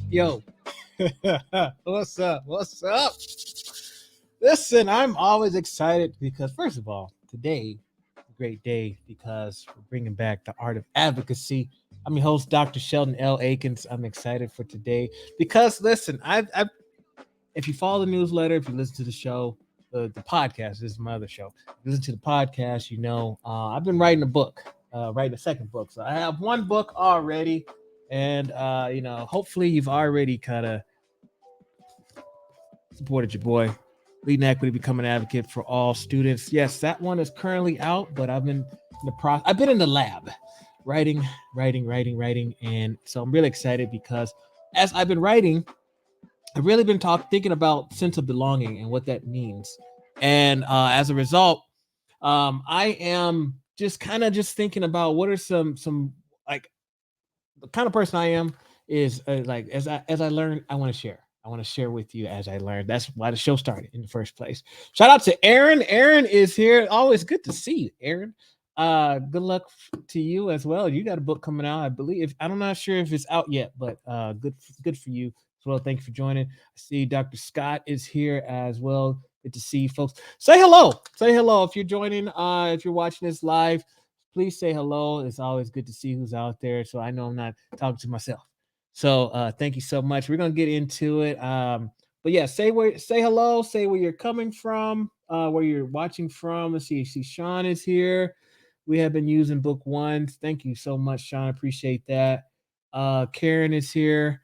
Yo, what's up? What's up? Listen, I'm always excited because, first of all, today, a great day because we're bringing back the art of advocacy. I'm your host, Dr. Sheldon L. Eakins. I'm excited for today because, listen, if you follow the newsletter, if you listen to the show, the podcast, this is my other show. If you listen to the podcast, I've been writing a book, writing a second book. So I have one book already, and hopefully you've already kind of supported your boy. Leading Equity, become an advocate for all students. Yes, that one is currently out, but I've been in the process. I've been in the lab, writing, and so I'm really excited because as I've been writing, I've really been thinking about sense of belonging and what that means. And as a result, I am just kind of just thinking about what are some like the kind of person I am is like as I learn, I want to share. I want to share with you as I learn. That's why the show started in the first place. Shout out to Aaron. Aaron is here. Always good to see you, Aaron. Good luck to you as well. You got a book coming out, I believe. I'm not sure if it's out yet, but good for you as well. Thank you for joining. I see Dr. Scott is here as well. Good to see you folks. Say hello. Say hello if you're joining. If you're watching this live, please say hello. It's always good to see who's out there. So I know I'm not talking to myself. So thank you so much. We're gonna get into it. But yeah, say hello, say where you're coming from, where you're watching from. Let's see. See, Sean is here. We have been using book one. Thank you so much, Sean. Appreciate that. Karen is here.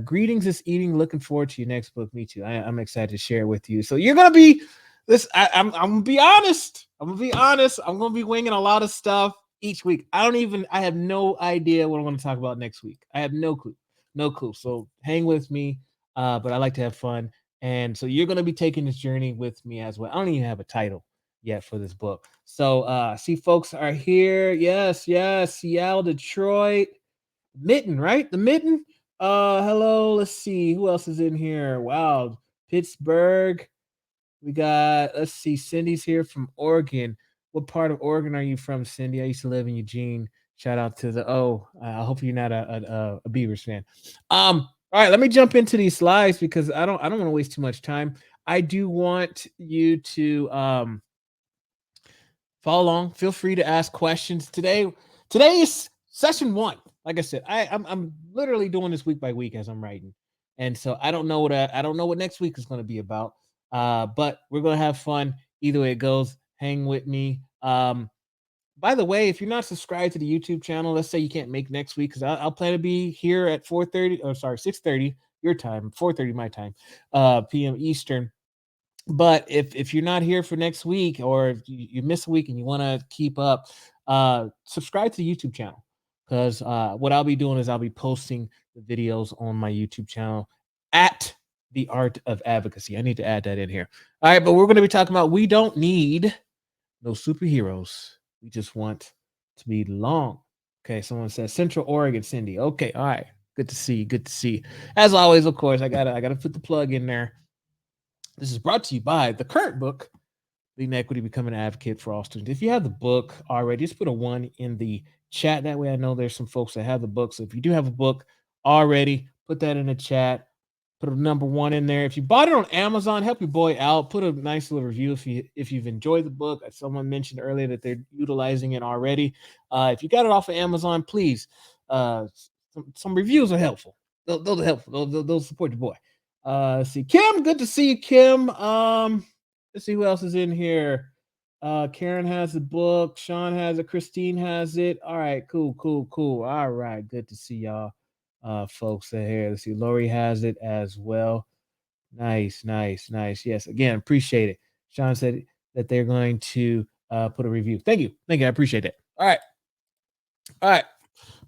Greetings is eating. Looking forward to your next book. Me too. I'm excited to share with you. So you're gonna be this. I'm gonna be honest. I'm gonna be honest. I'm gonna be winging a lot of stuff each week. I have no idea what I'm gonna talk about next week. I have no clue. No clue. So hang with me. But I like to have fun. And so you're gonna be taking this journey with me as well. I don't even have a title yet for this book. So see folks are here. Yes, Seattle, Detroit. Mitten, right? The Mitten. Hello. Let's see who else is in here. Wow, Pittsburgh. We got. Let's see. Cindy's here from Oregon. What part of Oregon are you from, Cindy? I used to live in Eugene. Shout out to the. Oh, I hope you're not a Beavers fan. All right, let me jump into these slides because I don't want to waste too much time. I do want you to follow along. Feel free to ask questions today. Today is session one. Like I said, I'm literally doing this week by week as I'm writing, and so I don't know what next week is going to be about. But we're gonna have fun either way it goes. Hang with me. By the way, if you're not subscribed to the YouTube channel, let's say you can't make next week because I'll plan to be here at 4:30. Oh, sorry, 6:30 your time, 4:30 my time, p.m. Eastern. But if you're not here for next week or if you miss a week and you want to keep up, subscribe to the YouTube channel because what I'll be doing is I'll be posting the videos on my YouTube channel at the Art of Advocacy. I need to add that in here. All right, but we're going to be talking about we don't need no superheroes. We just want to be long. Okay, someone says Central Oregon, Cindy. Okay, all right. Good to see you. Good to see you. As always, of course, I gotta put the plug in there. This is brought to you by the current book, Leading Equity, Become an Advocate for All Students. If you have the book already, just put a 1 in the chat. That way I know there's some folks that have the book. So if you do have a book already, put that in the chat. Put a number 1 in there. If you bought it on Amazon, help your boy out. Put a nice little review if you've enjoyed the book. Someone mentioned earlier that they're utilizing it already. If you got it off of Amazon, please, some reviews are helpful. Those are helpful. Those support your boy. Let's see, Kim. Good to see you, Kim. Let's see who else is in here. Karen has the book. Sean has it. Christine has it. All right, cool. All right, good to see y'all, folks in here. Let's see, Lori has it as well. Nice. Yes, again, appreciate it. Sean said that they're going to put a review. Thank you. I appreciate it. All right.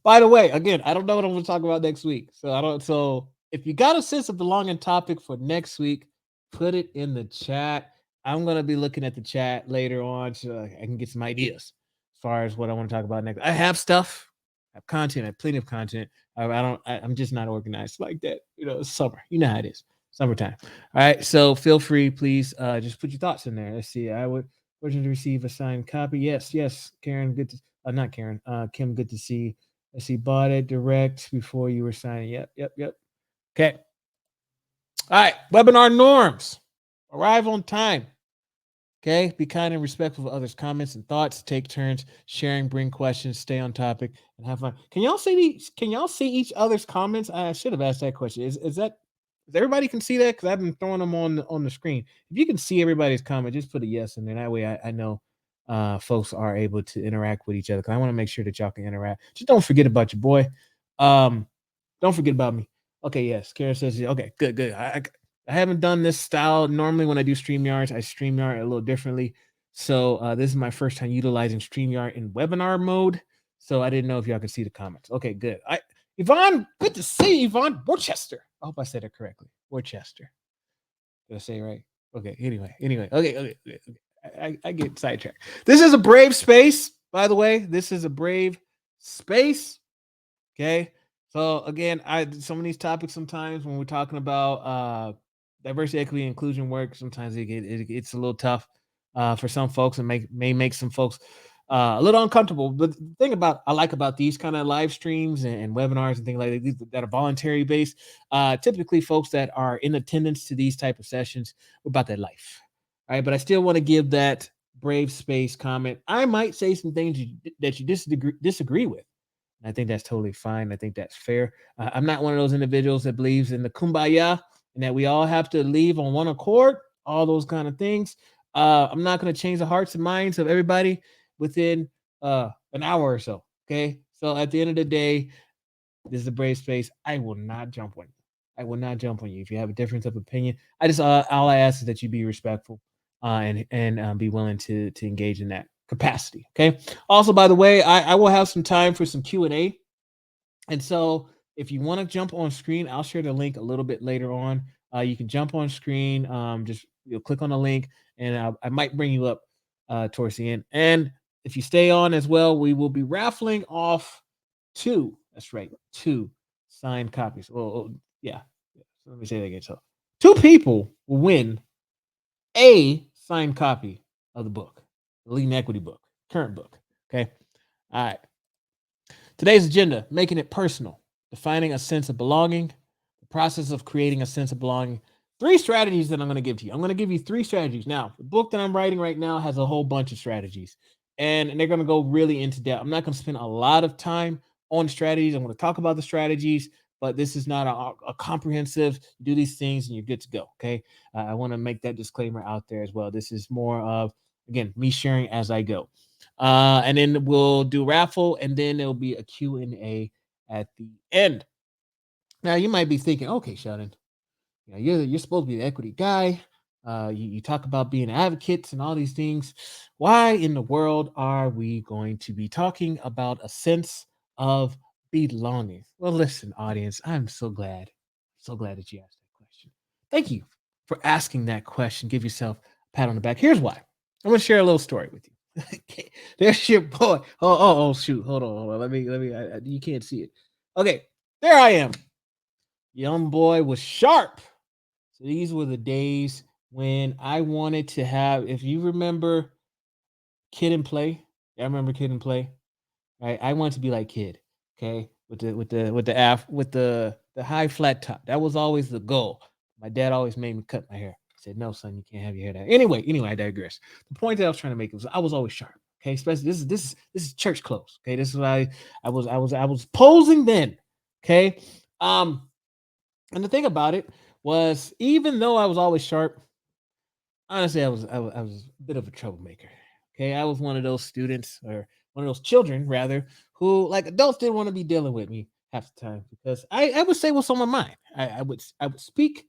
By the way, again, I don't know what I'm going to talk about next week, so if you got a sense of belonging topic for next week, put it in the chat. I'm going to be looking at the chat later on so I can get some ideas as far as what I want to talk about next. I have stuff, I have content, I have plenty of content. I'm just not organized like that. It's summer. You know how it is. Summertime. All right. So feel free, please, just put your thoughts in there. Let's see. I would urgently receive a signed copy. Yes, Karen. Good to not Karen. Kim. Good to see. Let's see, bought it direct before you were signing. Yep. Okay. All right. Webinar norms. Arrive on time. Okay. Be kind and respectful of others' comments and thoughts. Take turns sharing, bring questions, stay on topic, and have fun. Can y'all see these? Can y'all see each other's comments? I should have asked that question. Is everybody can see that? Because I've been throwing them on the screen. If you can see everybody's comment, just put a yes in there. That way I know folks are able to interact with each other. Because I want to make sure that y'all can interact. Just don't forget about your boy. Don't forget about me. Okay, yes. Kara says, okay, good. I haven't done this style. Normally, when I do StreamYards, I StreamYard a little differently. So this is my first time utilizing StreamYard in webinar mode. So I didn't know if y'all could see the comments. Okay, good. Yvonne, good to see you, Yvonne Worcester. I hope I said it correctly. Worcester. Did I say it right? Okay, anyway. Okay. I get sidetracked. This is a brave space, by the way. This is a brave space. Okay. So again, some of these topics sometimes when we're talking about diversity, equity, and inclusion work, sometimes it's a little tough for some folks and may make some folks a little uncomfortable. But the thing I like about these kind of live streams and webinars and things like that are voluntary based, typically folks that are in attendance to these type of sessions about their life. All right, but I still want to give that brave space comment. I might say some things that you disagree with. I think that's totally fine. I think that's fair. I'm not one of those individuals that believes in the kumbaya and that we all have to leave on one accord, all those kind of things. I'm not going to change the hearts and minds of everybody within an hour or so. Okay. So at the end of the day, this is a brave space. I will not jump on you. I will not jump on you if you have a difference of opinion. I just all I ask is that you be respectful and be willing to engage in that capacity. Okay. Also, by the way, I will have some time for some Q&A. And so if you want to jump on screen, I'll share the link a little bit later on. You can jump on screen. Just click on the link, and I might bring you up towards the end. And if you stay on as well, we will be raffling off two. That's right, two signed copies. Well, yeah. So let me say that again. So two people will win a signed copy of the book, the Leading Equity book, current book. Okay. All right. Today's agenda, making it personal, defining a sense of belonging, the process of creating a sense of belonging. Three strategies that I'm going to give to you. I'm going to give you three strategies. Now, the book that I'm writing right now has a whole bunch of strategies, and they're going to go really into depth. I'm not going to spend a lot of time on strategies. I'm going to talk about the strategies, but this is not a comprehensive, do these things and you're good to go. Okay. I want to make that disclaimer out there as well. This is more of, again, me sharing as I go. And then we'll do raffle, and then there'll be a Q&A at the end. Now, you might be thinking, okay, Sheldon, you're supposed to be the equity guy. You talk about being advocates and all these things. Why in the world are we going to be talking about a sense of belonging? Well, listen, audience, I'm so glad that you asked that question. Thank you for asking that question. Give yourself a pat on the back. Here's why. I'm going to share a little story with you. There's your boy. Oh, shoot. Hold on. Let me. You can't see it. Okay, there I am. Young boy was sharp. So these were the days when I wanted to have. If you remember, Kid and Play. I remember Kid and Play. Right. I wanted to be like Kid. Okay, with the high flat top. That was always the goal. My dad always made me cut my hair. He said, "No, son, you can't have your hair down." Anyway, I digress. The point that I was trying to make was I was always sharp. Okay, especially this is church clothes. Okay, this is why I was posing then. Okay, and the thing about it was even though I was always sharp, honestly, I was a bit of a troublemaker. Okay, I was one of those students or one of those children rather who like adults didn't want to be dealing with me half the time because I would say what's on my mind. I would speak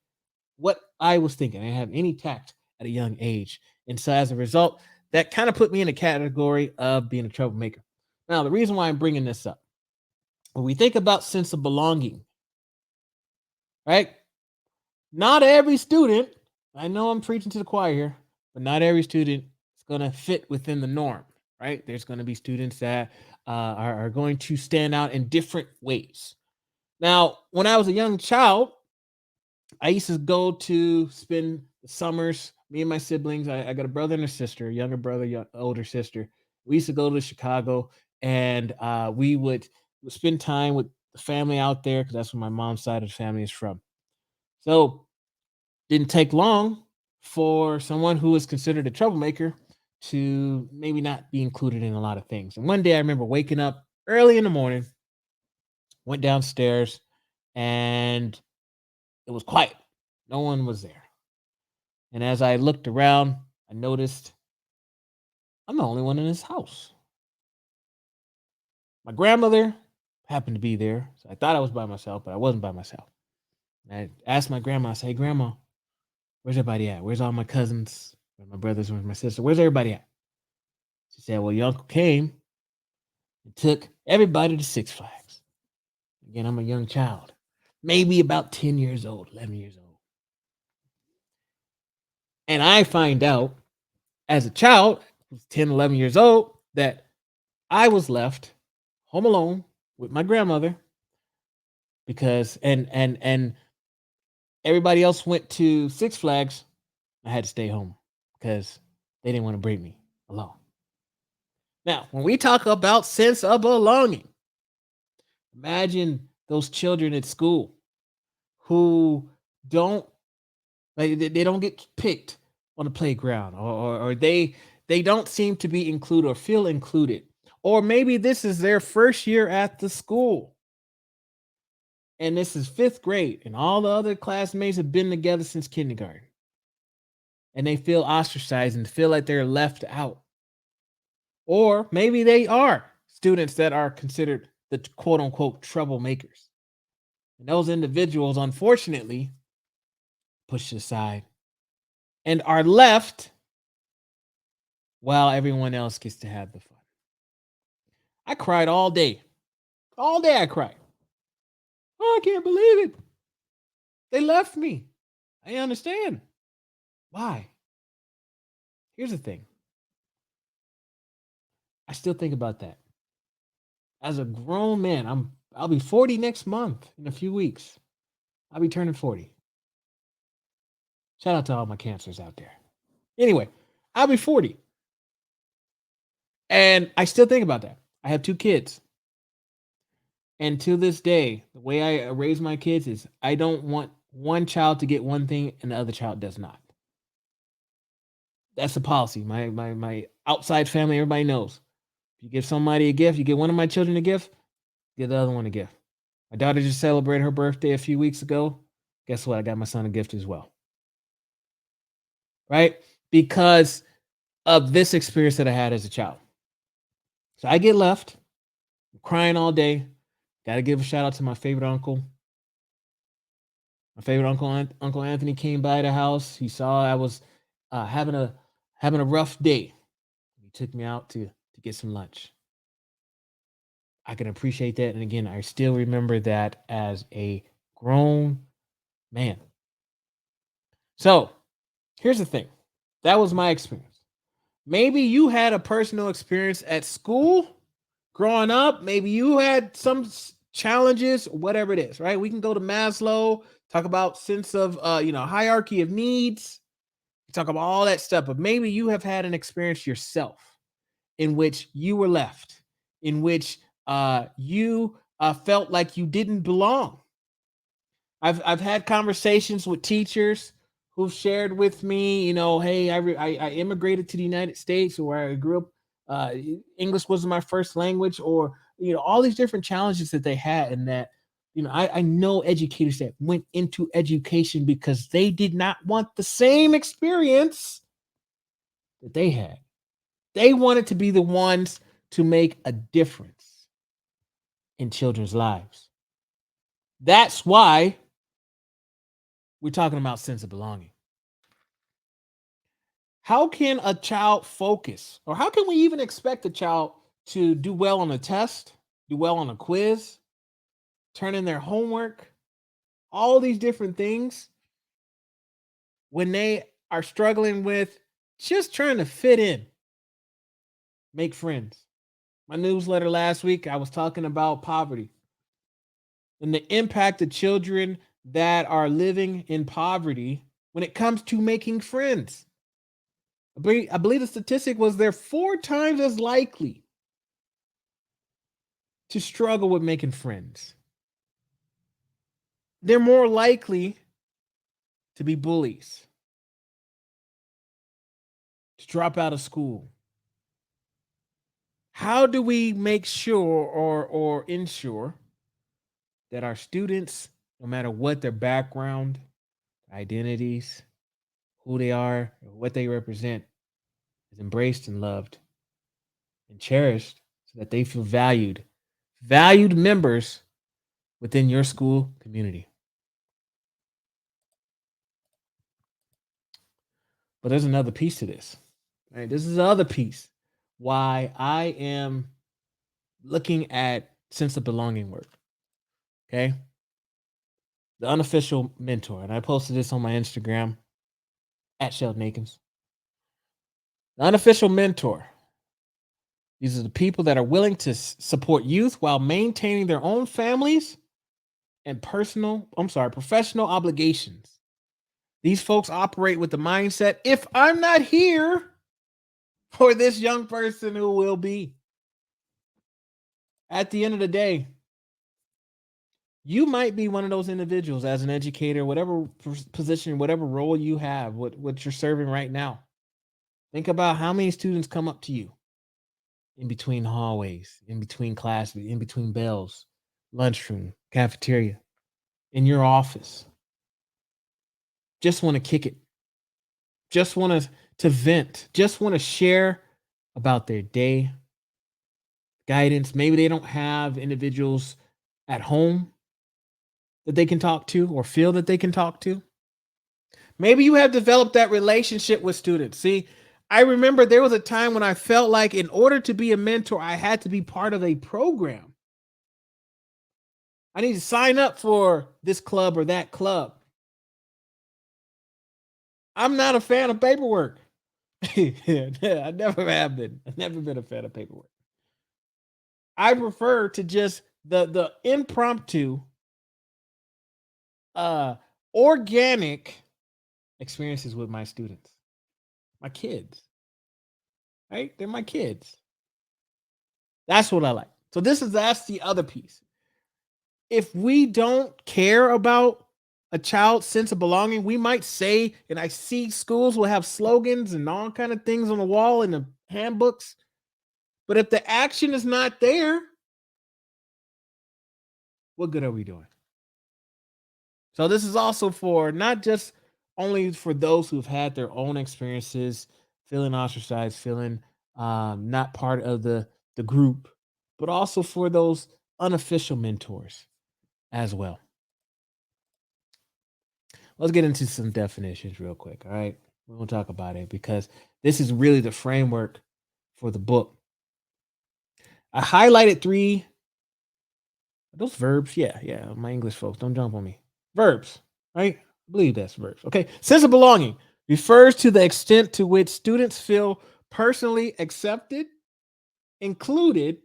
what I was thinking. I didn't have any tact at a young age, and so as a result, that kind of put me in a category of being a troublemaker. Now, the reason why I'm bringing this up, when we think about sense of belonging, right? Not every student, I know I'm preaching to the choir here, but not every student is going to fit within the norm, right? There's going to be students that are going to stand out in different ways. Now, when I was a young child, I used to go to spend the summers, me and my siblings. I got a brother and a sister, younger brother, older sister. We used to go to Chicago and we would spend time with the family out there because that's where my mom's side of the family is from. So didn't take long for someone who is considered a troublemaker to maybe not be included in a lot of things. And one day I remember waking up early in the morning, went downstairs, and it was quiet. No one was there. And as I looked around, I noticed I'm the only one in this house. My grandmother happened to be there. So I thought I was by myself, but I wasn't by myself. And I asked my grandma, I said, "Hey, Grandma, where's everybody at? Where's all my cousins? Where's my brothers? Where's my sister? Where's everybody at?" She said, "Well, your uncle came and took everybody to Six Flags." Again, I'm a young child, maybe about 10 years old, 11 years old. And I find out as a child, 10, 11 years old, that I was left home alone with my grandmother because and everybody else went to Six Flags. I had to stay home because they didn't want to bring me along. Now, when we talk about sense of belonging, imagine those children at school who don't they don't get picked on the playground or they don't seem to be included or feel included. Or maybe this is their first year at the school and this is fifth grade and all the other classmates have been together since kindergarten and they feel ostracized and feel like they're left out. Or maybe they are students that are considered the quote unquote troublemakers. And those individuals, unfortunately, pushed aside and are left while everyone else gets to have the fun. I cried all day. All day I cried. Oh, I can't believe it. They left me. I understand. Why? Here's the thing. I still think about that. As a grown man, I'll be 40 next month in a few weeks. I'll be turning 40. Shout out to all my cancers out there. Anyway, I'll be 40. And I still think about that. I have two kids. And to this day, the way I raise my kids is I don't want one child to get one thing and the other child does not. That's the policy. My outside family, everybody knows. If you give somebody a gift, you give one of my children a gift, give the other one a gift. My daughter just celebrated her birthday a few weeks ago. Guess what? I got my son a gift as well. Right? Because of this experience that I had as a child. So I get left, I'm crying all day. Got to give a shout out to my favorite uncle. My favorite uncle, Uncle Anthony, came by the house. He saw I was having a rough day. He took me out to get some lunch. I can appreciate that, and again, I still remember that as a grown man. So here's the thing. That was my experience. Maybe you had a personal experience at school growing up. Maybe you had some challenges, whatever it is, right? We can go to Maslow, talk about sense of hierarchy of needs, talk about all that stuff, but maybe you have had an experience yourself in which you were left, in which you felt like you didn't belong. I've had conversations with teachers who've shared with me, hey, I immigrated to the United States, or where I grew up. English wasn't my first language, or all these different challenges that they had, and that I know educators that went into education because they did not want the same experience that they had. They wanted to be the ones to make a difference in children's lives. That's why we're talking about sense of belonging. How can a child focus, or how can we even expect a child to do well on a test, do well on a quiz, turn in their homework, all these different things when they are struggling with just trying to fit in, make friends? My newsletter last week, I was talking about poverty and the impact of children that are living in poverty when it comes to making friends. I believe the statistic was they're 4 times as likely to struggle with making friends. They're more likely to be bullies, to drop out of school. How do we make sure or ensure that our students, no matter what their background, identities, who they are, or what they represent, is embraced and loved and cherished so that they feel valued members within your school community? But there's another piece to this. Right? This is the other piece why I am looking at sense of belonging work. Okay. The unofficial mentor. And I posted this on my Instagram at Sheldon Eakins. The unofficial mentor. These are the people that are willing to support youth while maintaining their own families and professional obligations. These folks operate with the mindset, if I'm not here for this young person, who will be? At the end of the day, you might be one of those individuals as an educator, whatever position, whatever role you have, what you're serving right now. Think about how many students come up to you in between hallways, in between classes, in between bells, lunchroom, cafeteria, in your office. Just want to kick it. Just want to vent. Just want to share about their day, guidance. Maybe they don't have individuals at home that they can talk to or feel that they can talk to. Maybe you have developed that relationship with students. See, I remember there was a time when I felt like in order to be a mentor, I had to be part of a program. I need to sign up for this club or that club. I'm not a fan of paperwork. I never have been. I've never been a fan of paperwork. I prefer to just the impromptu, organic experiences with my students, my kids. Right? They're my kids. That's what I like. So that's the other piece. If we don't care about a child's sense of belonging, we might say, and I see schools will have slogans and all kind of things on the wall in the handbooks, but if the action is not there, what good are we doing? So this is also for not just only for those who've had their own experiences, feeling ostracized, feeling not part of the group, but also for those unofficial mentors as well. Let's get into some definitions real quick. All right. We're going to talk about it because this is really the framework for the book. I highlighted 3. Are those verbs? Yeah. My English folks, don't jump on me. Verbs, right? I believe that's verbs. Okay. Sense of belonging refers to the extent to which students feel personally accepted, included,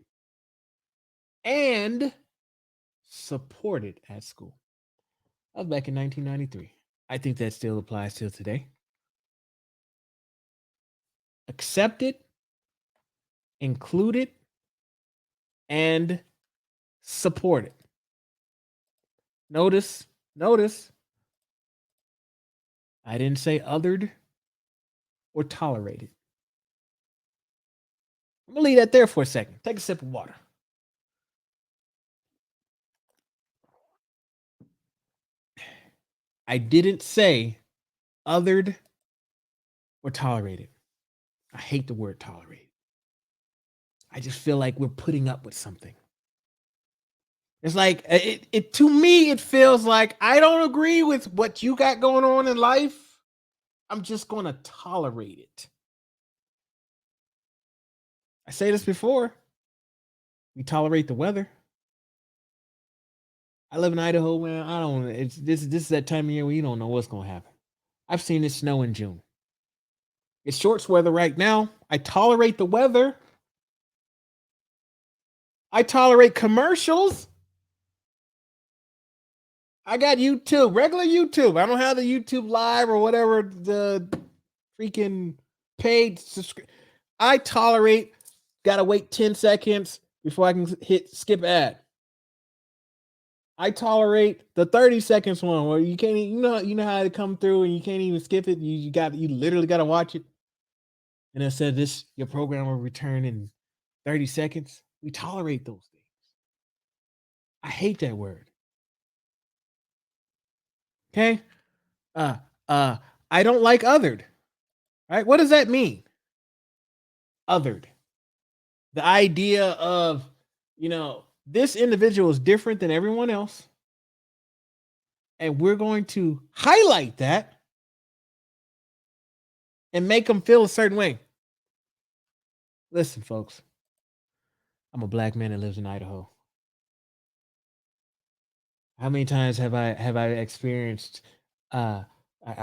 and supported at school. That was back in 1993. I think that still applies till today. Accepted, included, and supported. Notice, I didn't say othered or tolerated. I'm gonna leave that there for a second. Take a sip of water. I didn't say othered or tolerated. I hate the word tolerated. I just feel like we're putting up with something. It's like it to me, it feels like I don't agree with what you got going on in life. I'm just gonna tolerate it. I say this before. We tolerate the weather. I live in Idaho, man. I don't. It's this is that time of year where you don't know what's gonna happen. I've seen it snow in June. It's shorts weather right now. I tolerate the weather. I tolerate commercials. I got YouTube, regular YouTube. I don't have the YouTube Live or whatever the freaking paid subscription. I tolerate. Gotta wait 10 seconds. before I can hit skip ad. I tolerate the 30 seconds one where you can't, you know how to come through and you can't even skip it. You literally got to watch it. And it said your program will return in 30 seconds. We tolerate those things. I hate that word. Okay. Uh, I don't like othered. Right. What does that mean? Othered. The idea of, this individual is different than everyone else. And we're going to highlight that and make them feel a certain way. Listen, folks, I'm a black man that lives in Idaho. How many times have I experienced I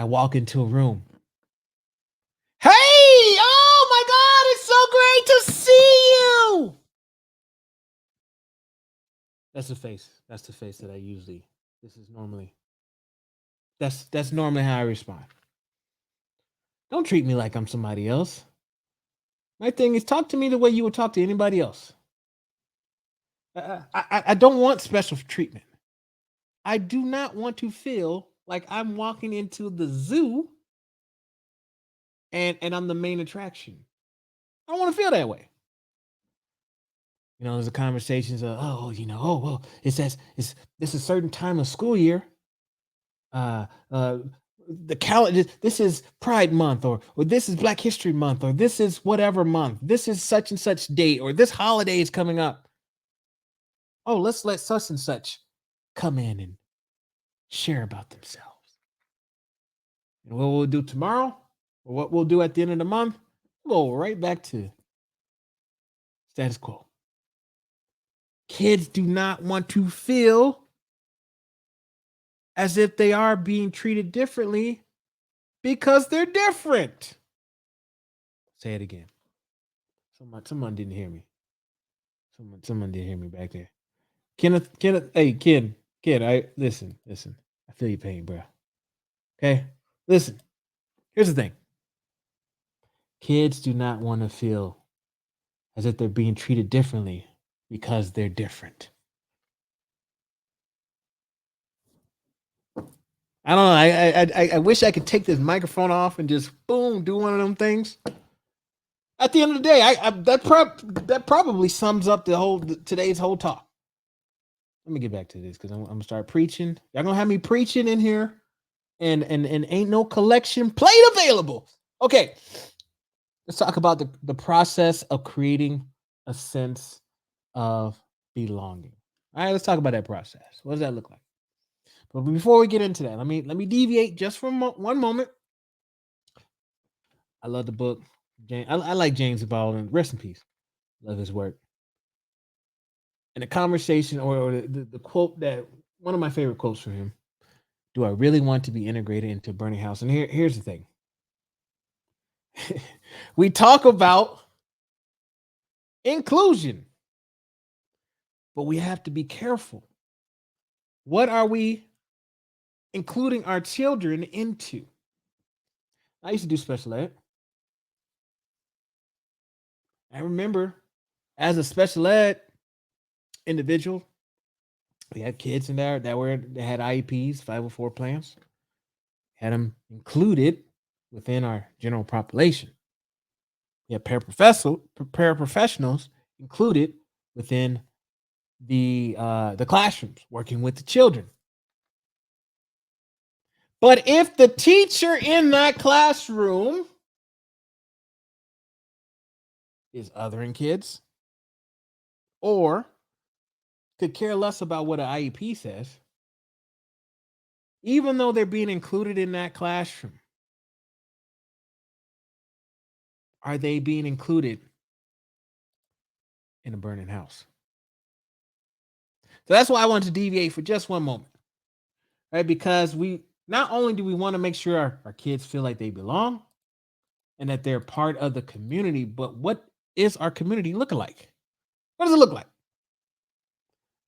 walk into a room. Hey, oh my God, it's so great to see you. That's the face. That's the face that I usually. This is normally. That's normally how I respond. Don't treat me like I'm somebody else. My thing is, talk to me the way you would talk to anybody else. I don't want special treatment. I do not want to feel like I'm walking into the zoo and I'm the main attraction. I don't want to feel that way. There's a conversations of, well, it says this is a certain time of school year. The calendar, this is Pride Month, or this is Black History Month, or this is whatever month. This is such and such date, or this holiday is coming up. Oh, let's let such and such come in and share about themselves. And what we'll do tomorrow, or what we'll do at the end of the month, we'll go right back to status quo. Kids do not want to feel as if they are being treated differently because they're different. Say it again. Someone didn't hear me. Someone didn't hear me back there. Kenneth, hey, Ken, I listen. I feel your pain, bro. Okay? Listen. Here's the thing. Kids do not want to feel as if they're being treated differently because they're different. I don't know. I wish I could take this microphone off and just boom, do one of them things. At the end of the day, that probably sums up today's whole talk. Let me get back to this because I'm gonna start preaching. Y'all gonna have me preaching in here, and ain't no collection plate available. Okay, let's talk about the process of creating a sense of belonging. All right, let's talk about that process. What does that look like? But before we get into that, let me deviate just for one moment. I love the book. I like James Baldwin. Rest in peace. Love his work. And the conversation or the quote that one of my favorite quotes from him. Do I really want to be integrated into a burning house? And here's the thing. We talk about inclusion, but we have to be careful. What are we including our children into? I used to do special ed. I remember as a special ed individual, we had kids in there that had IEPs, 504 plans, had them included within our general population. We had paraprofessionals included within the classrooms, working with the children. But if the teacher in that classroom is othering kids or could care less about what an IEP says, even though they're being included in that classroom, are they being included in a burning house? So that's why I wanted to deviate for just one moment, right? Because we not only do we want to make sure our kids feel like they belong and that they're part of the community, but what is our community looking like? What does it look like?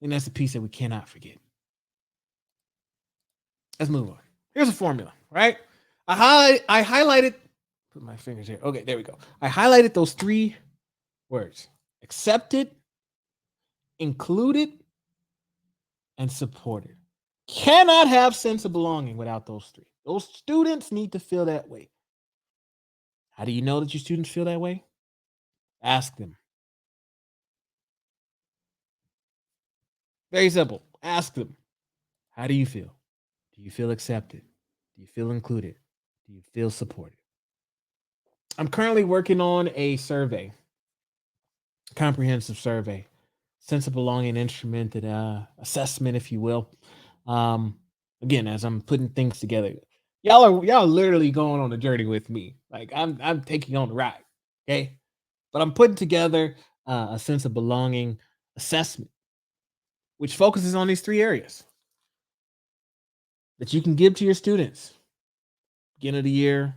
And that's the piece that we cannot forget. Let's move on. Here's a formula, right? I highlighted, put my fingers here. Okay, there we go. I highlighted those three words: accepted, included, and supported. Cannot have sense of belonging without those three. Those students need to feel that way. How do you know that your students feel that way? Ask them. Very simple. Ask them. How do you feel? Do you feel accepted? Do you feel included? Do you feel supported? I'm currently working on a survey, comprehensive survey, sense of belonging instrumented assessment, if you will. Um, Again, as I'm putting things together, y'all literally going on a journey with me. Like I'm taking on the ride. Okay, but I'm putting together a sense of belonging assessment, which focuses on these three areas that you can give to your students. Beginning of the year,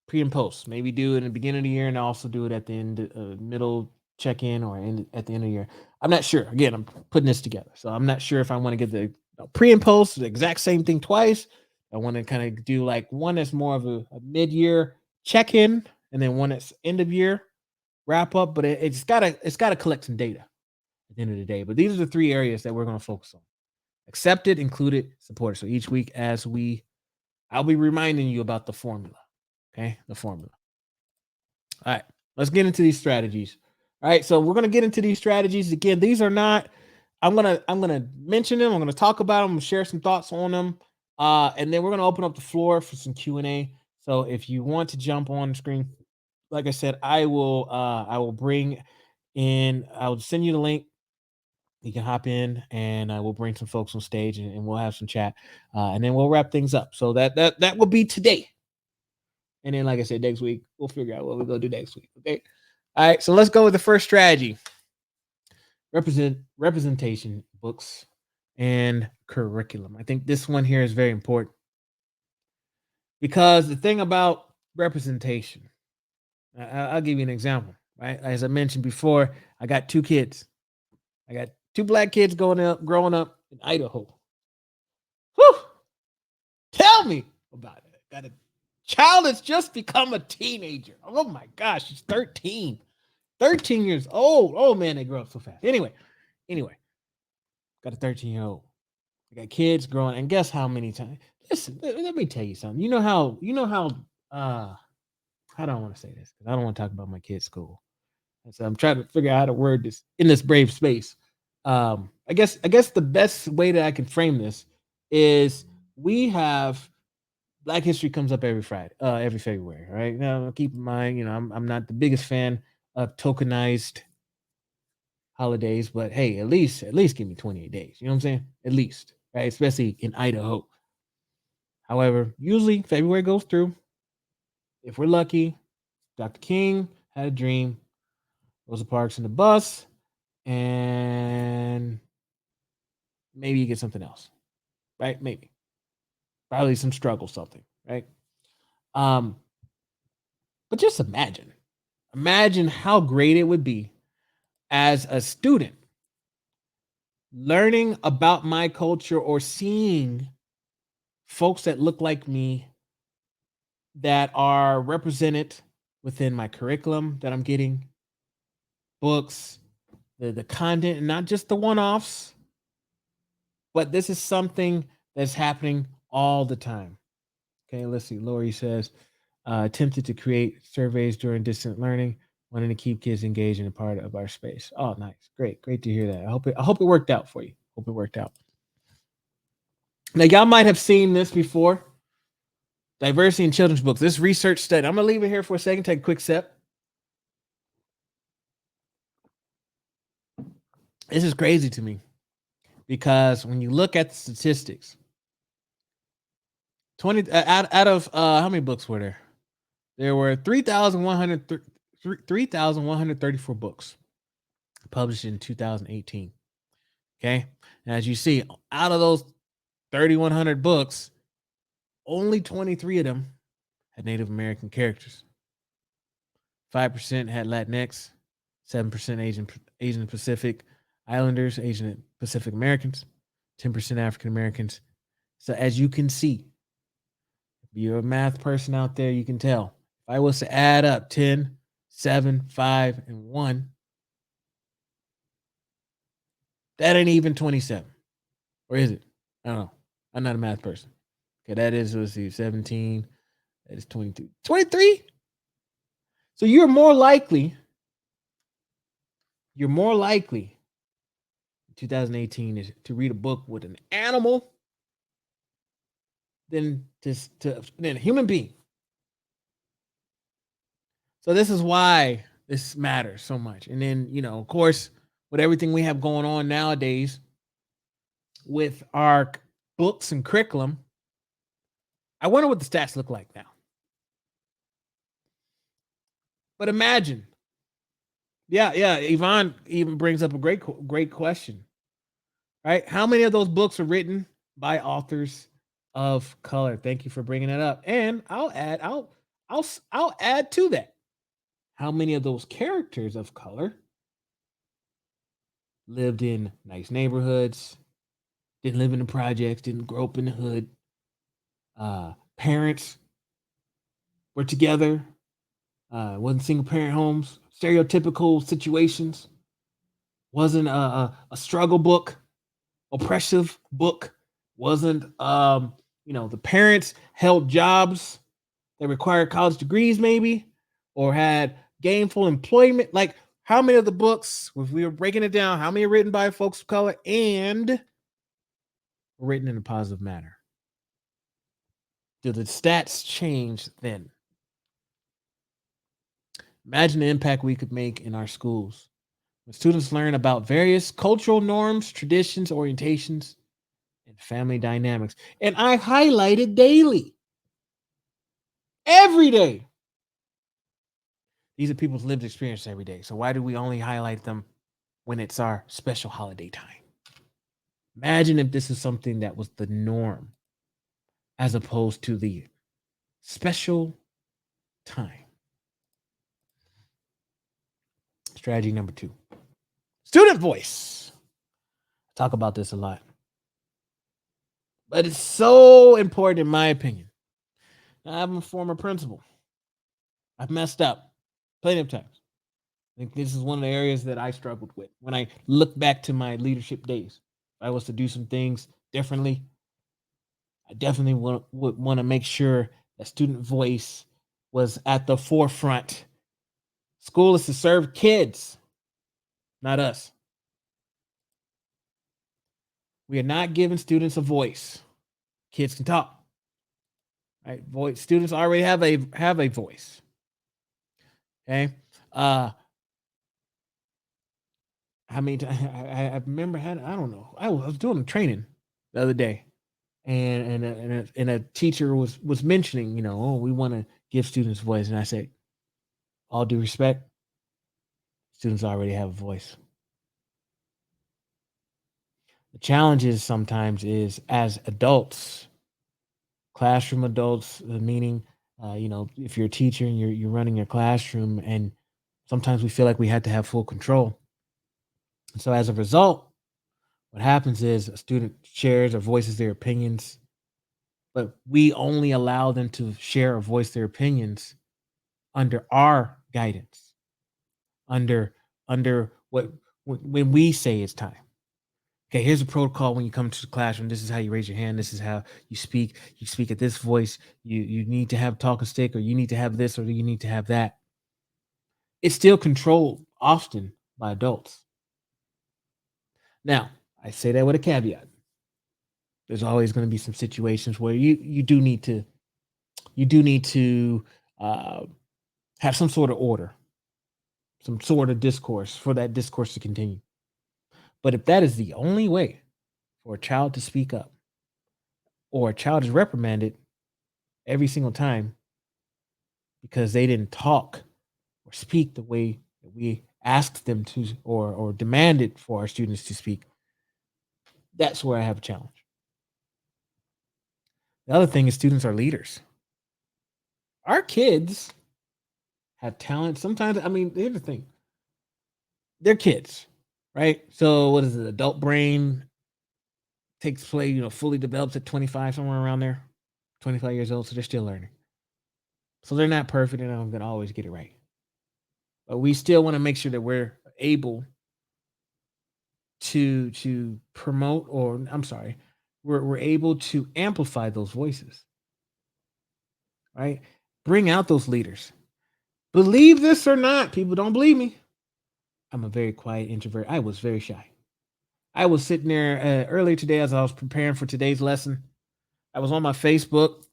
pre and post. Maybe do it in the beginning of the year and also do it at the end, middle check in or at the end of the year. I'm not sure. Again, I'm putting this together, so I'm not sure if I want to get the pre and post the exact same thing twice. I want to kind of do like one that's more of a mid year check in, and then one that's end of year wrap up. But it's gotta collect some data at the end of the day. But these are the three areas that we're going to focus on: accepted, included, supported. So each week, I'll be reminding you about the formula. Okay, the formula. All right, let's get into these strategies. All right, so we're gonna get into these strategies again. These are not. I'm gonna mention them. I'm gonna talk about them. I'm gonna share some thoughts on them, and then we're gonna open up the floor for some Q&A. So if you want to jump on the screen, like I said, I will. I will bring in. I'll send you the link. You can hop in, and I will bring some folks on stage, and we'll have some chat, and then we'll wrap things up. So that will be today. And then, like I said, next week, we'll figure out what we're going to do next week. Okay. All right. So let's go with the first strategy: representation, books, and curriculum. I think this one here is very important because the thing about representation, I'll give you an example, right? As I mentioned before, I got two kids. I got two black kids growing up in Idaho. Whew, tell me about it. Got a child that's just become a teenager. Oh my gosh, she's 13. 13 years old. Oh man, they grow up so fast. Anyway, got a 13-year-old. I got kids growing, and guess how many times? Listen, let me tell you something. How do I want to say this? Because I don't want to talk about my kids' school. And so I'm trying to figure out how to word this in this brave space. I guess the best way that I can frame this is we have Black History comes up every Friday, every February, right? Now, keep in mind, I'm not the biggest fan of tokenized holidays, but hey, at least give me 28 days. You know what I'm saying? At least, right? Especially in Idaho. However, usually February goes through. If we're lucky, Dr. King had a dream. Rosa Parks in the bus, and maybe you get something else, right? Maybe, probably some struggle, something, right? Um, but just imagine how great it would be as a student learning about my culture or seeing folks that look like me that are represented within my curriculum that I'm getting, books, the content, and not just the one-offs, but this is something that's happening all the time. Okay, let's see. Lori says, attempted to create surveys during distant learning, wanting to keep kids engaged in a part of our space. Oh, nice. Great to hear that. I hope it worked out for you. Hope it worked out. Now, y'all might have seen this before. Diversity in children's books. This research study. I'm gonna leave it here for a second. Take a quick sip. This is crazy to me because when you look at the statistics, 20 out of how many books were there? There were 3,134 books published in 2018. Okay, and as you see, out of those 3,100 books, only 23 of them had Native American characters. 5% had Latinx, 7% Asian Pacific Islanders, Asian Pacific Americans, 10% African Americans. So as you can see, if you're a math person out there, you can tell. If I was to add up 10, 7, 5, and 1, That ain't even 27. Or is it? I don't know. I'm not a math person. Okay, that is, let's see, 17. That is 22. 23? So you're more likely 2018 is to read a book with an animal than than a human being. So this is why this matters so much. And then, of course, with everything we have going on nowadays with our books and curriculum, I wonder what the stats look like now. But imagine, yeah, Yvonne even brings up a great question, right? How many of those books are written by authors of color? Thank you for bringing it up. And I'll add to that. How many of those characters of color lived in nice neighborhoods, didn't live in the projects, didn't grow up in the hood? Parents were together, wasn't single parent homes, stereotypical situations, wasn't a struggle book, oppressive book, wasn't the parents held jobs that required college degrees maybe, or had gainful employment. Like, how many of the books, if we were breaking it down, how many are written by folks of color and written in a positive manner? Do the stats change then? Imagine the impact we could make in our schools when students learn about various cultural norms, traditions, orientations, and family dynamics. And I highlight it daily, every day. These are people's lived experience every day. So why do we only highlight them when it's our special holiday time? Imagine if this is something that was the norm as opposed to the special time. Strategy number 2, student voice. I talk about this a lot, but it's so important in my opinion. I'm a former principal. I've messed up plenty of times. I think this is one of the areas that I struggled with when I look back to my leadership days. If I was to do some things differently, I definitely would want to make sure that student voice was at the forefront. School is to serve kids, not us. We are not giving students a voice. Kids can talk, right? Voice students already have a voice. Okay. I mean, I remember I don't know. I was doing a training the other day, and a teacher was mentioning, oh, we want to give students voice, and I said, all due respect, students already have a voice. The challenge is sometimes is as adults, classroom adults, meaning, if you're a teacher and you're running your classroom, and sometimes we feel like we had to have full control. And so as a result, what happens is a student shares or voices their opinions, but we only allow them to share or voice their opinions under our guidance, under what when we say it's time. Okay, here's a protocol when you come to the classroom. This is how you raise your hand. This is how you speak. You speak at this voice. You need to have a talking stick, or you need to have this, or you need to have that. It's still controlled often by adults. Now, I say that with a caveat. There's always going to be some situations where you do need to uh, have some sort of order, some sort of discourse for that discourse to continue. But if that is the only way for a child to speak up, or a child is reprimanded every single time because they didn't talk or speak the way that we asked them to, or demanded for our students to speak, that's where I have a challenge. The other thing is students are leaders. Our kids have talent. Sometimes, I mean, here's the thing. They're kids, right? So what is it? Adult brain takes place, fully develops at 25, somewhere around there, 25 years old. So they're still learning. So they're not perfect, and I'm gonna always get it right. But we still want to make sure that we're able to promote, or I'm sorry, we're able to amplify those voices, right? Bring out those leaders. Believe this or not, people don't believe me. I'm a very quiet introvert. I was very shy. I was sitting there earlier today as I was preparing for today's lesson. I was on my Facebook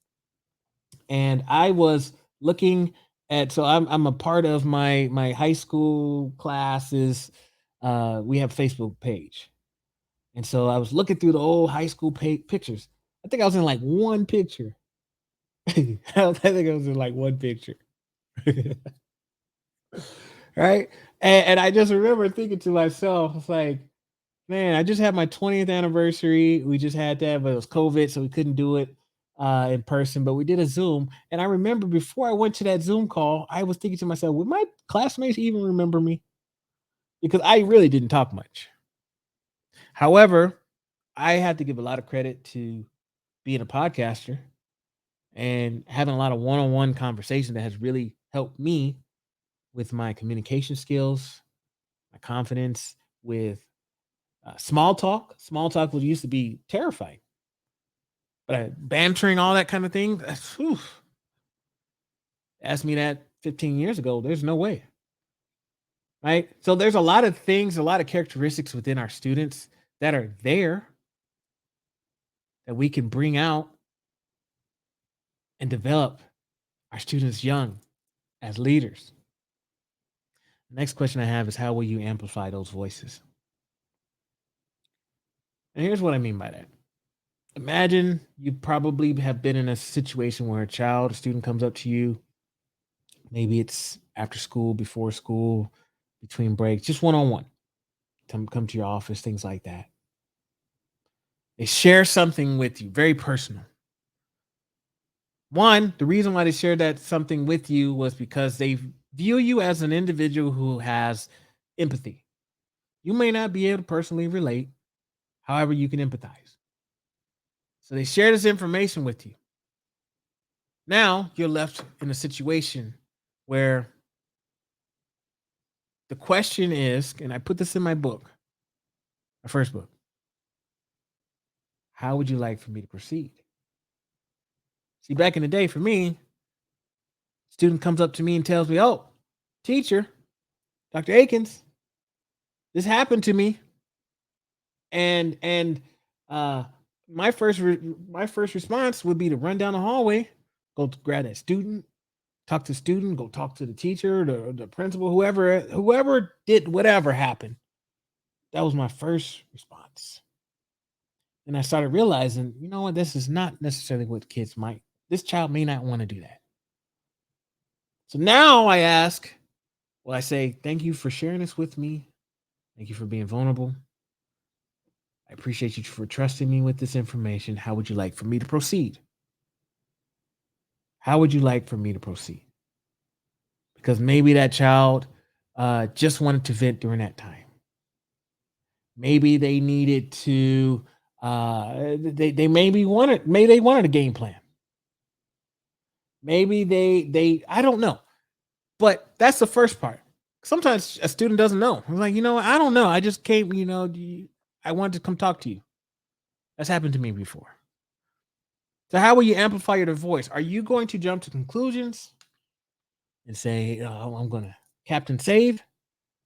and I was looking at. So I'm a part of my high school classes. We have a Facebook page, and so I was looking through the old high school pictures. I think I was in like one picture. I think I was in like one picture. Right? And I just remember thinking to myself, it's like, man, I just had my 20th anniversary. We just had that, but it was COVID, so we couldn't do it in person, but we did a Zoom. And I remember before I went to that Zoom call, I was thinking to myself, would my classmates even remember me? Because I really didn't talk much. However, I had to give a lot of credit to being a podcaster and having a lot of one-on-one conversation that has really helped me with my communication skills, my confidence, with small talk. Small talk was used to be terrifying, but bantering, all that kind of thing. Ask me that 15 years ago. There's no way, right? So there's a lot of things, a lot of characteristics within our students that are there that we can bring out and develop our students young as leaders. The next question I have is, how will you amplify those voices? And here's what I mean by that. Imagine you probably have been in a situation where a student comes up to you. Maybe it's after school, before school, between breaks, just one on one. Come to your office, things like that. They share something with you, very personal. One, the reason why they shared that something with you was because they view you as an individual who has empathy. You may not be able to personally relate, however, you can empathize. So they share this information with you. Now you're left in a situation where the question is, and I put this in my book, my first book, how would you like for me to proceed? See, back in the day, for me, student comes up to me and tells me, "Oh, teacher, Dr. Eakins, this happened to me," and uh, my first response would be to run down the hallway, go to grab that student, talk to the student, go talk to the teacher, the principal, whoever did whatever happened. That was my first response. And I started realizing, you know what, this is not necessarily what kids might. This child may not want to do that. So now I ask, well, I say, thank you for sharing this with me. Thank you for being vulnerable. I appreciate you for trusting me with this information. How would you like for me to proceed? How would you like for me to proceed? Because maybe that child just wanted to vent during that time. Maybe they needed to. They maybe they wanted a game plan. Maybe they I don't know. But that's the first part. Sometimes a student doesn't know. I'm like, I don't know. I just came, I wanted to come talk to you. That's happened to me before. So how will you amplify your voice? Are you going to jump to conclusions and say, "Oh, I'm going to Captain Save,"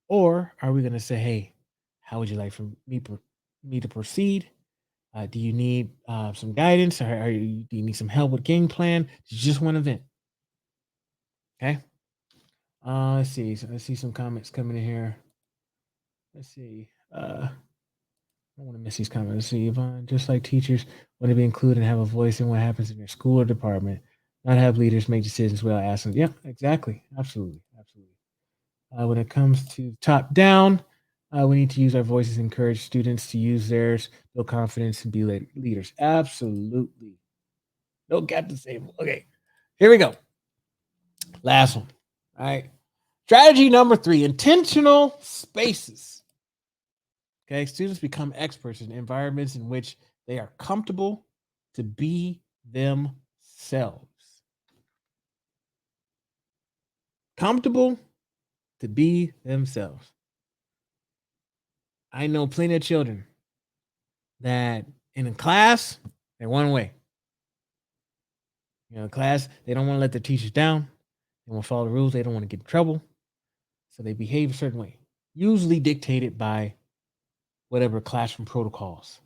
or are we going to say, "Hey, how would you like for me to proceed? Do you need some guidance, or do you need some help with game plan? Do you just want to vent?" Okay. Let's see. So I see some comments coming in here. Let's see. I don't want to miss these comments. Let's see, Yvonne, just like teachers want to be included and have a voice in what happens in their school or department, not have leaders make decisions without asking. Yeah, exactly. Absolutely. Absolutely. When it comes to top down, we need to use our voices, encourage students to use theirs, build confidence, and be leaders. Absolutely. No got to say. Okay, here we go. Last one. All right. Strategy number 3, intentional spaces. Okay, students become experts in environments in which they are comfortable to be themselves. Comfortable to be themselves. I know plenty of children that in a class, they're one way. Class, they don't want to let their teachers down. They want to follow the rules. They don't want to get in trouble. So they behave a certain way, usually dictated by whatever classroom protocols.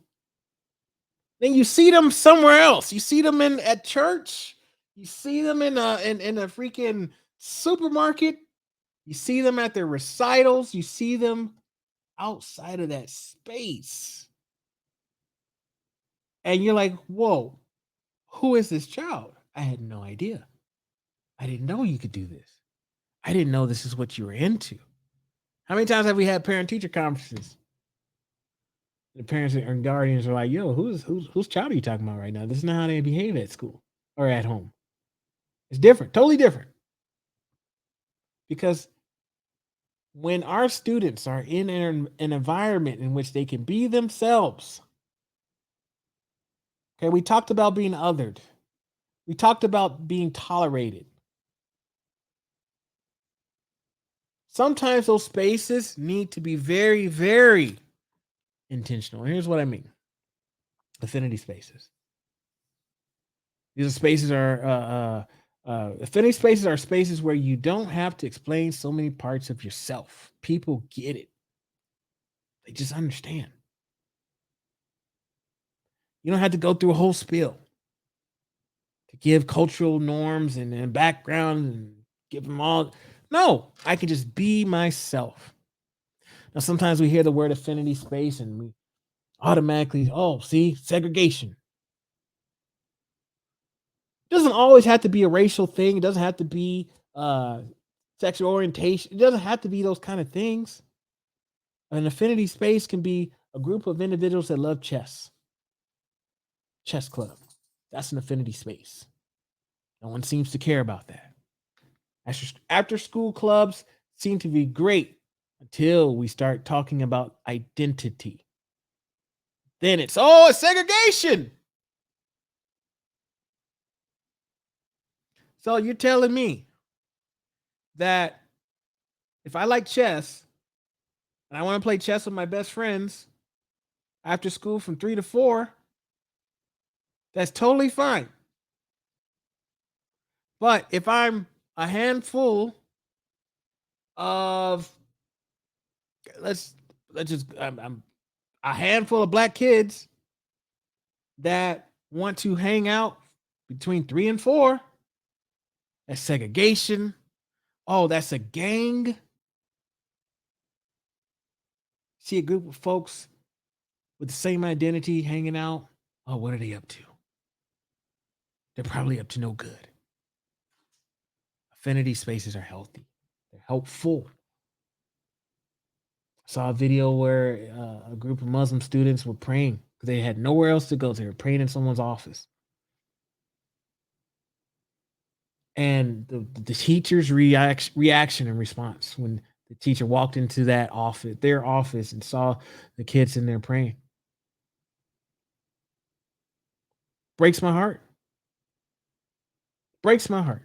Then you see them somewhere else. You see them at church. You see them in a freaking supermarket. You see them at their recitals. You see them outside of that space. And you're like, whoa, who is this child? I had no idea. I didn't know you could do this. I didn't know this is what you were into. How many times have we had parent-teacher conferences? The parents and guardians are like, yo, whose child are you talking about right now? This is not how they behave at school or at home. It's different, totally different. Because when our students are in an environment in which they can be themselves, okay, we talked about being othered. We talked about being tolerated. Sometimes those spaces need to be very, very intentional. And here's what I mean. Affinity spaces. These spaces are affinity spaces are spaces where you don't have to explain so many parts of yourself. People get it. They just understand. You don't have to go through a whole spiel to give cultural norms and background and give them all. No, I can just be myself. Now, sometimes we hear the word affinity space and we automatically, see, segregation. It doesn't always have to be a racial thing. It doesn't have to be sexual orientation. It doesn't have to be those kind of things. An affinity space can be a group of individuals that love chess. Chess club. That's an affinity space. No one seems to care about that. After school clubs seem to be great until we start talking about identity. Then it's segregation. So you're telling me that if I like chess and I want to play chess with my best friends after school from 3 to 4, that's totally fine. But if I'm a handful of I'm a handful of black kids that want to hang out between 3 and 4, that's segregation. Oh, that's a gang. See a group of folks with the same identity hanging out. Oh, what are they up to? They're probably up to no good. Affinity spaces are healthy. They're helpful. I saw a video where a group of Muslim students were praying because they had nowhere else to go. They were praying in someone's office. And the teacher's reaction and response when the teacher walked into their office, and saw the kids in there praying. Breaks my heart. Breaks my heart.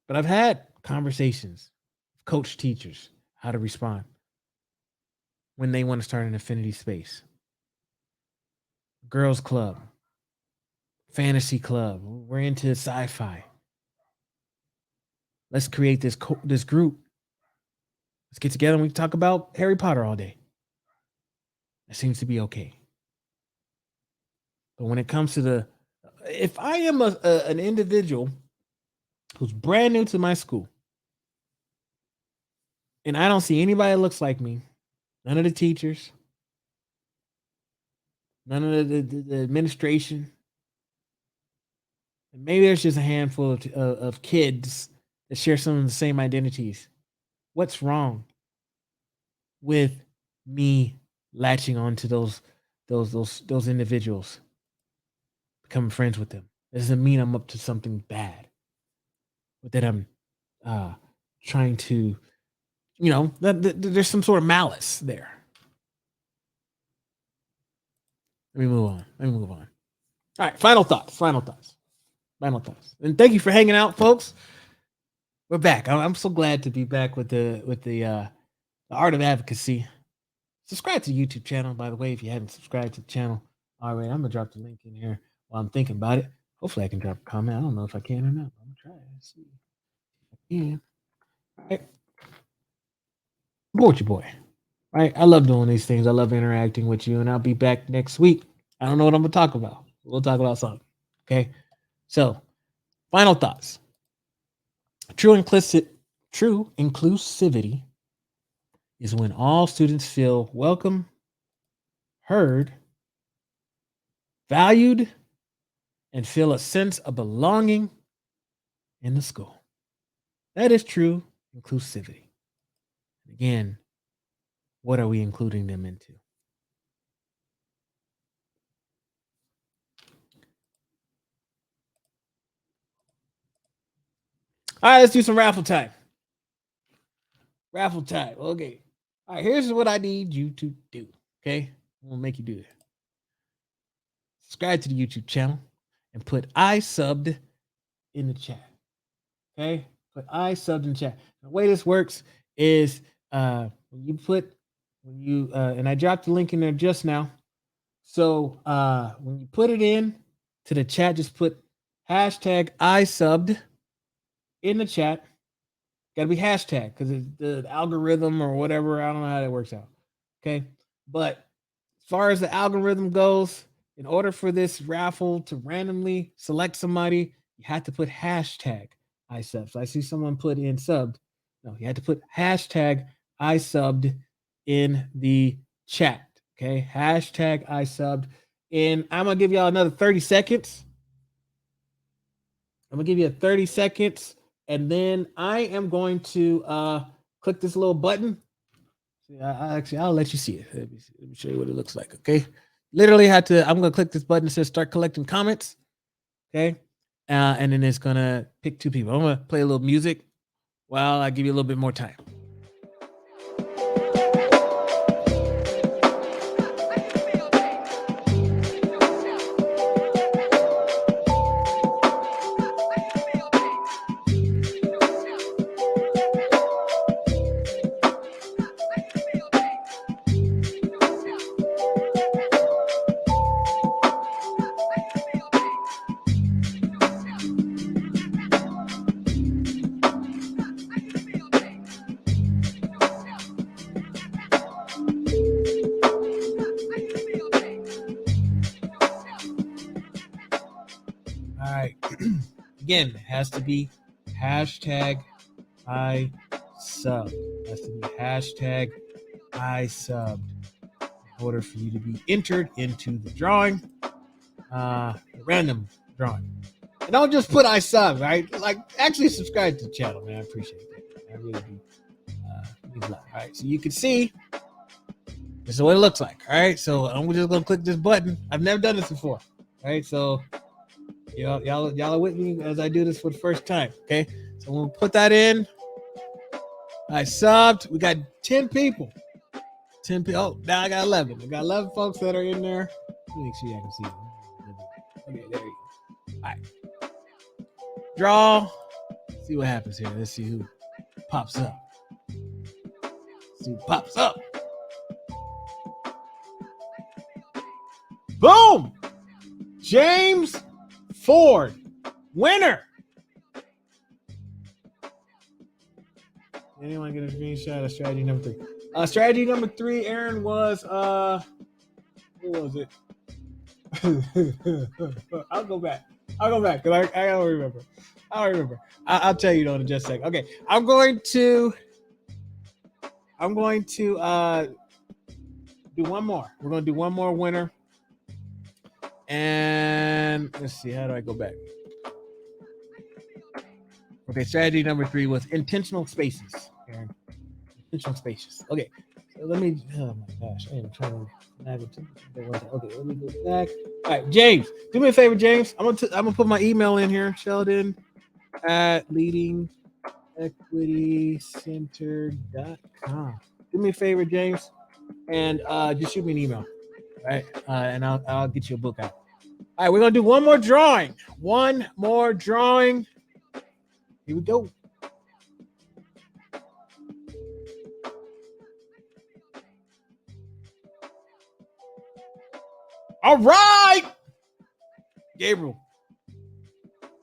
But I've had conversations with coach teachers how to respond when they want to start an affinity space. Girls club, fantasy club. We're into sci-fi. Let's create this group. Let's get together and we can talk about Harry Potter all day. That seems to be okay. But when it comes to if I am an individual who's brand new to my school and I don't see anybody that looks like me, none of the teachers, none of the administration, and maybe there's just a handful of kids that share some of the same identities. What's wrong with me latching on to those individuals, becoming friends with them? It doesn't mean I'm up to something bad, but that I'm trying to, there's some sort of malice there. Let me move on. All right, final thoughts. And thank you for hanging out, folks. We're back. I'm so glad to be back with the The Art of Advocacy. Subscribe to the YouTube channel, by the way, if you haven't subscribed to the channel. All right, I'm gonna drop the link in here while I'm thinking about it. Hopefully, I can drop a comment. I don't know if I can or not. I'm gonna try. Let's see. Yeah. All right. Board your boy. All right. I love doing these things. I love interacting with you, and I'll be back next week. I don't know what I'm gonna talk about. We'll talk about something. Okay. So, final thoughts. True inclusivity is when all students feel welcome, heard, valued, and feel a sense of belonging in the school. That is true inclusivity. Again, what are we including them into? All right, let's do some raffle time. Raffle time. Okay. All right, here's what I need you to do. Okay. I'm going to make you do it. Subscribe to the YouTube channel and put I subbed in the chat. Okay. Put I subbed in the chat. The way this works is when you and I dropped the link in there just now. So when you put it in to the chat, just put hashtag I subbed in the chat. Gotta be hashtag because it's the algorithm or whatever. I don't know how that works out. Okay. But as far as the algorithm goes, in order for this raffle to randomly select somebody, you have to put hashtag I subbed. So I see someone put in subbed. No, you had to put hashtag I subbed in the chat. Okay. Hashtag I subbed. And I'm gonna give y'all another 30 seconds. I'm gonna give you 30 seconds, and then I am going to click this little button. I'll let you see it. Let me show you what it looks like. Okay, literally had to. I'm gonna click this button that says start collecting comments. Okay, and then it's gonna pick two people. I'm gonna play a little music while I give you a little bit more time. All right. Again, it has to be hashtag I subbed. It has to be hashtag I subbed in order for you to be entered into the drawing, the random drawing. And don't just put I sub, right? Like, actually subscribe to the channel, man. I appreciate that. I really do. All right, so you can see this is what it looks like. All right, so I'm just gonna click this button. I've never done this before. All right, so y'all are with me as I do this for the first time. Okay, so we'll put that in. I subbed. We got 10 people. 10 people. Oh, now I got 11. I got 11 folks that are in there. Let me make sure I can see them. Okay, there you go. All right. Draw. See what happens here. Let's see who pops up. See who pops up. Boom! James Ford, winner. Anyone get a screenshot of strategy number 3? Strategy number 3, Aaron, was who was it? I'll go back because I don't remember. I'll tell you though in just a second. Okay, I'm going to do one more. We're going to do one more winner. And let's see, how do I go back? Okay, strategy number 3 was intentional spaces. Aaron. Intentional spaces. Okay, so let me. Oh my gosh, I am trying to. Okay, let me go back. All right, James, do me a favor, James. I'm gonna put my email in here. Sheldon at leadingequitycenter.com. Do me a favor, James, and just shoot me an email. All right, and I'll get you a book out. All right, we're gonna do one more drawing. One more drawing. Here we go. All right, Gabriel,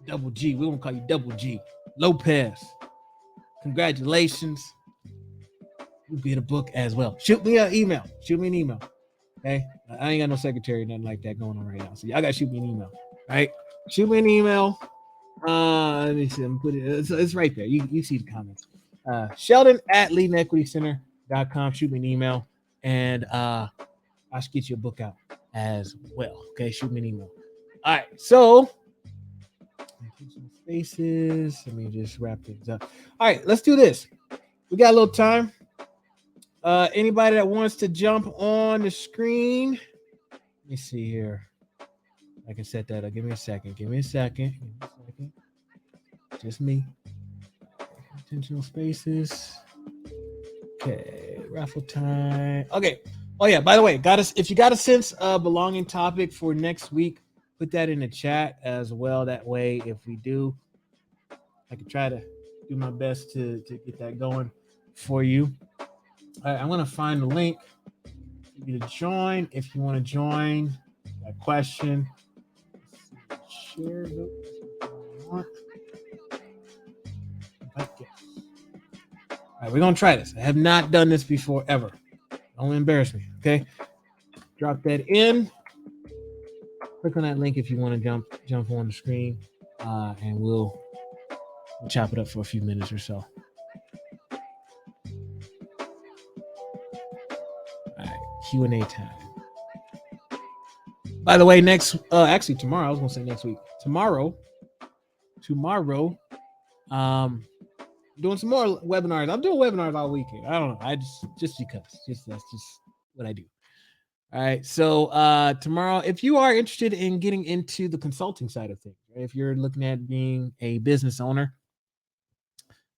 Double G. We won't call you Double G. Lopez. Congratulations. You get a book as well. Shoot me an email. Shoot me an email. Okay. I ain't got no secretary, nothing like that going on right now. So y'all gotta shoot me an email. Right? Shoot me an email. Let me see. I'm put it. It's right there. You see the comments. Sheldon at leadenequitycenter.com. Shoot me an email. And I should get you a book out as well. Okay. Shoot me an email. All right. So spaces. Let me just wrap things up. All right, let's do this. We got a little time. Anybody that wants to jump on the screen? Let me see here. I can set that up. Give me a second. Just me. Intentional spaces. Okay, raffle time. Okay. Oh yeah, by the way, if you got a sense of belonging topic for next week, put that in the chat as well. That way, if we do, I can try to do my best to get that going for you. All right, I'm gonna find the link for you to join. If you want to join, that question. Share. All right, we're gonna try this. I have not done this before ever. Don't embarrass me, okay? Drop that in. Click on that link if you want to jump on the screen, and we'll chop it up for a few minutes or so. All right, Q&A time. By the way, actually tomorrow, I was gonna say next week. Tomorrow, doing some more webinars. I'm doing webinars all weekend. I don't know. I just because that's just what I do. All right. So tomorrow, if you are interested in getting into the consulting side of things, right? If you're looking at being a business owner,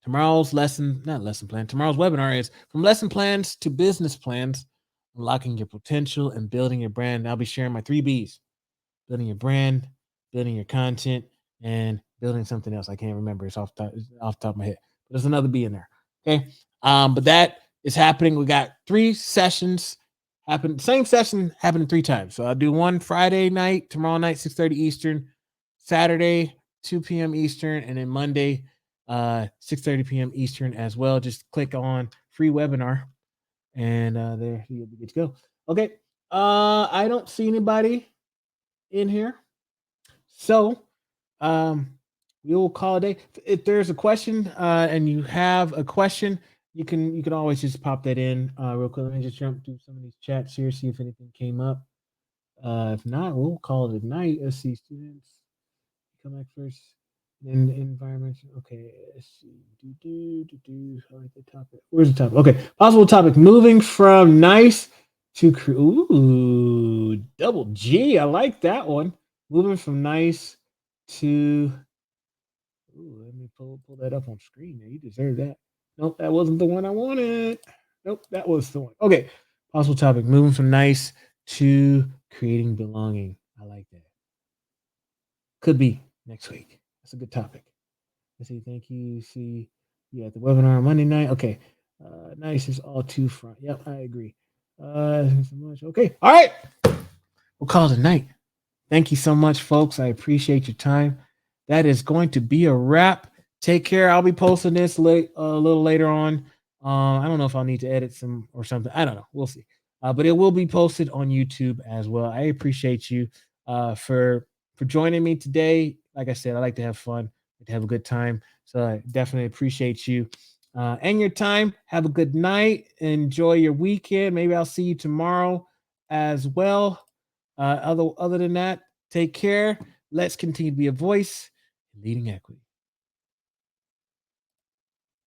tomorrow's webinar is from lesson plans to business plans, unlocking your potential and building your brand. I'll be sharing my 3 B's: building your brand, building your content, and building something else. I can't remember. It's off the top of my head. But there's another B in there. Okay. But that is happening. We got 3 sessions happen. Same session happening 3 times. So I'll do one Friday night, tomorrow night, 6:30 Eastern, Saturday, 2 p.m. Eastern, and then Monday, 6:30 p.m. Eastern as well. Just click on free webinar, and there you'll be good to go. Okay. I don't see anybody in here. So we will call it a day. If there's a question and you have a question, you can always just pop that in real quick. Let me just jump through some of these chats here, see if anything came up. If not, we'll call it a night. Let's see, students come back first. Then environment. Okay, let's see. I like the topic. Where's the topic? Okay, possible topic: moving from nice to double G. I like that one. Moving from nice to. Let me pull that up on screen. You deserve that. Nope, that wasn't the one I wanted. Nope, that was the one. Okay, possible topic: moving from nice to creating belonging. I like that. Could be next week. That's a good topic. Let's see. Thank you. See you at the webinar on Monday night. Okay. Nice is all too front. Yep, I agree. Thanks so much. Okay. All right. We'll call it a night. Thank you so much, folks. I appreciate your time. That is going to be a wrap. Take care. I'll be posting this a little later on. I don't know if I'll need to edit some or something. I don't know. We'll see. But it will be posted on YouTube as well. I appreciate you for joining me today. Like I said, I like to have fun, to have a good time. So I definitely appreciate you and your time. Have a good night. Enjoy your weekend. Maybe I'll see you tomorrow as well. Other than that, take care. Let's continue to be a voice in leading equity.